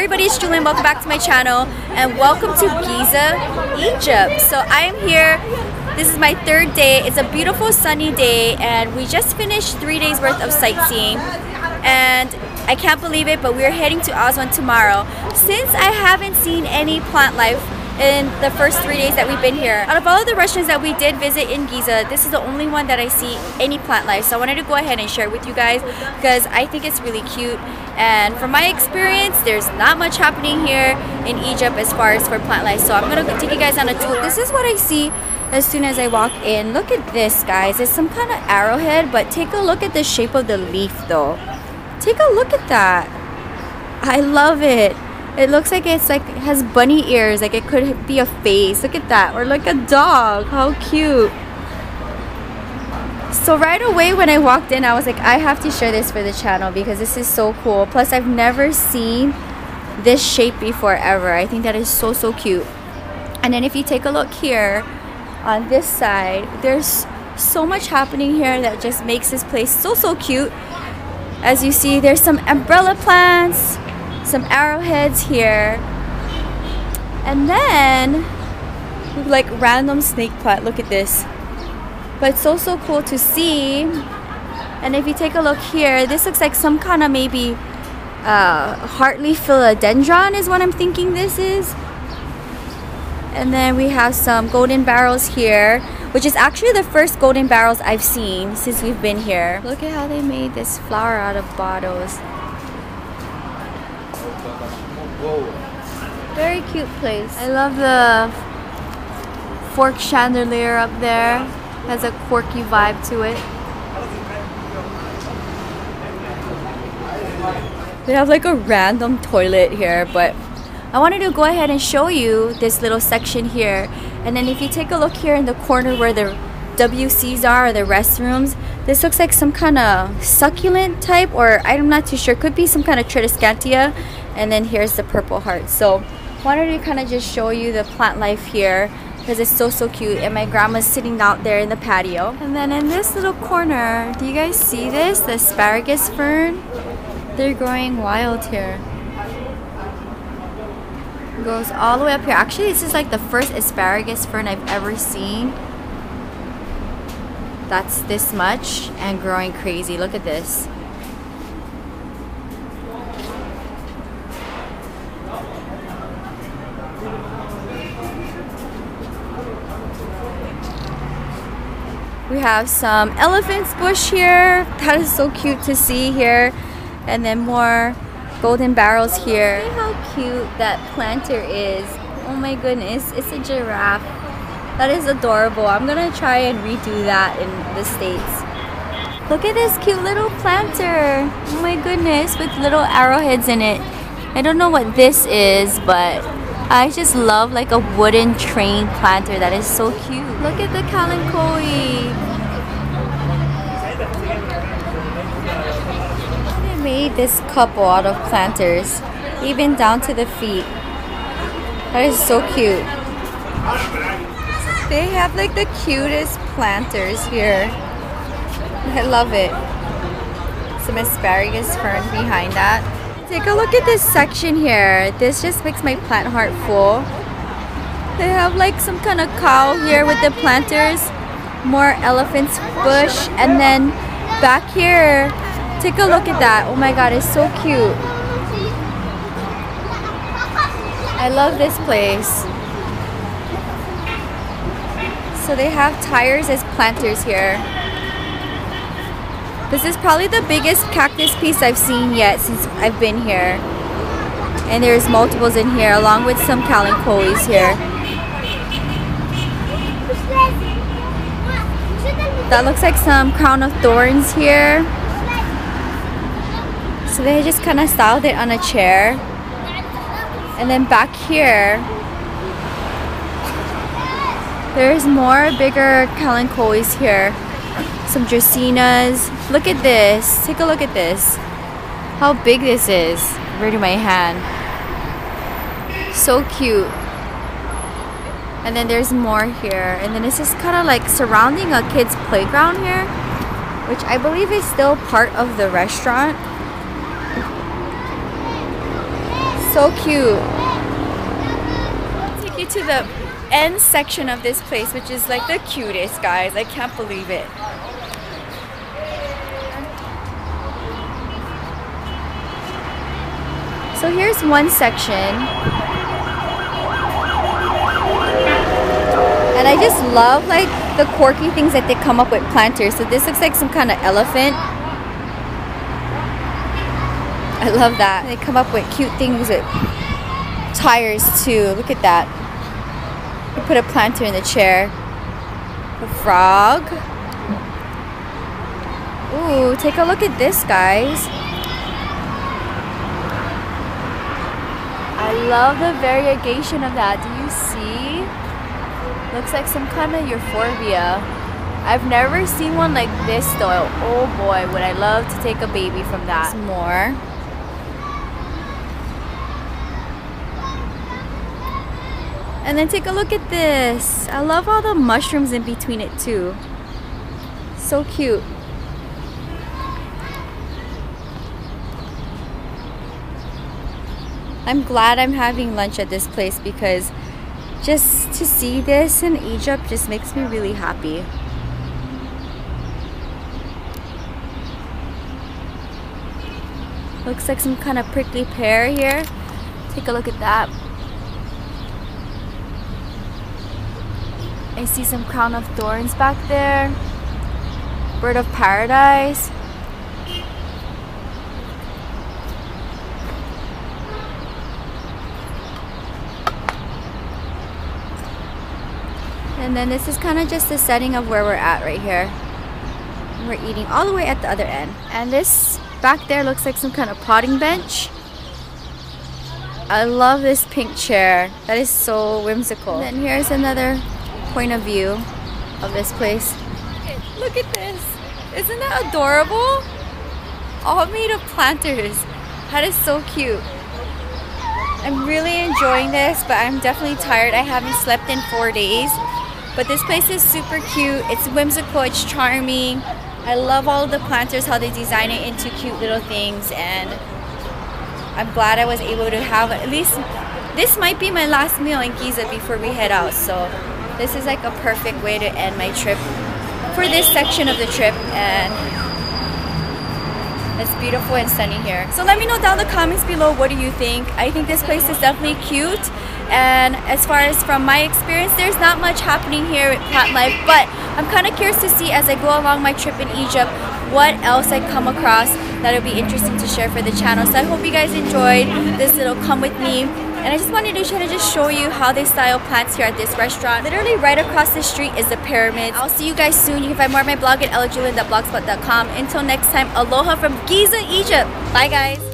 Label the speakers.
Speaker 1: everybody, it's Jewelyn. Welcome back to my channel and welcome to Giza, Egypt. So I am here. This is my third day. It's a beautiful sunny day and we just finished 3 days worth of sightseeing and I can't believe it, but we're heading to Aswan tomorrow. Since I haven't seen any plant life in the first 3 days that we've been here, out of all of the restaurants that we did visit in Giza, this is the only one that I see any plant life. So I wanted to go ahead and share it with you guys because I think it's really cute. And from my experience, there's not much happening here in Egypt as far as for plant life. So I'm gonna take you guys on a tour. This is what I see as soon as I walk in. Look at this, guys. It's some kind of arrowhead, but take a look at the shape of the leaf though. Take a look at that. I love it. It looks like it has bunny ears, like it could be a face. Look at that, or like a dog. How cute. So right away when I walked in, I was like, I have to share this for the channel because this is so cool. Plus I've never seen this shape before ever. I think that is so cute. And then if you take a look here on this side, there's so much happening here that just makes this place so cute. As you see, there's some umbrella plants, some arrowheads here, and then like random snake plant. Look at this. But it's so cool to see. And if you take a look here, this looks like some kind of maybe heartleaf philodendron is what I'm thinking this is. And then we have some golden barrels here, which is actually the first golden barrels I've seen since we've been here. Look at how they made this flower out of bottles. Very cute place. I love the fork chandelier up there. Has a quirky vibe to it. They have like a random toilet here, but I wanted to go ahead and show you this little section here. And then if you take a look here in the corner where the WCs are, or the restrooms, this looks like some kind of succulent type, or I'm not too sure, could be some kind of Tradescantia. And then here's the purple heart. So wanted to kind of just show you the plant life here because it's so cute. And my grandma's sitting out there in the patio. And then in this little corner, do you guys see this? The asparagus fern. They're growing wild here. It goes all the way up here. Actually, this is like the first asparagus fern I've ever seen that's this much and growing crazy. Look at this. We have some elephant's bush here. That is so cute to see here. And then more golden barrels here. See how cute that planter is. Oh my goodness, it's a giraffe. That is adorable. I'm gonna try and redo that in the States. Look at this cute little planter. Oh my goodness, with little arrowheads in it. I don't know what this is, but I just love like a wooden train planter. That is so cute. Look at the kalankoi. They made this couple out of planters, even down to the feet. That is so cute. They have like the cutest planters here. I love it. Some asparagus fern behind that. Take a look at this section here. This just makes my plant heart full. They have like some kind of cow here with the planters, more elephant's bush, and then back here, take a look at that. Oh my god, it's so cute. I love this place. So they have tires as planters here. This is probably the biggest cactus piece I've seen yet since I've been here. And there's multiples in here along with some kalankois here. That looks like some crown of thorns here. So they just kind of styled it on a chair. And then back here, there's more bigger kalankois here. Some dracaenas. Look at this. Take a look at this. How big this is. Right in my hand. So cute. And then there's more here. And then it's just kind of like surrounding a kid's playground here, which I believe is still part of the restaurant. So cute. I'll take you to the end section of this place, which is like the cutest, guys. I can't believe it. So here's one section. And I just love like the quirky things that they come up with planters. So this looks like some kind of elephant. I love that. They come up with cute things with tires too. Look at that. You put a planter in the chair. A frog. Ooh, take a look at this, guys. I love the variegation of that. Do you see? Looks like some kind of euphorbia. I've never seen one like this though. Oh boy, would I love to take a baby from that. Some more. And then take a look at this. I love all the mushrooms in between it too. So cute. I'm glad I'm having lunch at this place because just to see this in Egypt just makes me really happy. Looks like some kind of prickly pear here. Take a look at that. I see some crown of thorns back there. Bird of paradise. And then this is kind of just the setting of where we're at right here. We're eating all the way at the other end. And this back there looks like some kind of potting bench. I love this pink chair. That is so whimsical. And then here's another point of view of this place. Look at this. Isn't that adorable? All made of planters. That is so cute. I'm really enjoying this, but I'm definitely tired. I haven't slept in 4 days. But this place is super cute. It's whimsical, it's charming. I love all of the planters, how they design it into cute little things, and I'm glad I was able to have at least, this might be my last meal in Giza before we head out. So this is like a perfect way to end my trip for this section of the trip, and it's beautiful and sunny here. So let me know down in the comments below, what do you think? I think this place is definitely cute. And as far as from my experience, there's not much happening here with plant life, but I'm kind of curious to see as I go along my trip in Egypt what else I come across that will be interesting to share for the channel. So I hope you guys enjoyed this little come with me. And I just wanted to try to just show you how they style plants here at this restaurant. Literally right across the street is the pyramids. I'll see you guys soon. You can find more of my blog at ILOVEJEWELYN.blogspot.com. Until next time, aloha from Giza, Egypt. Bye guys.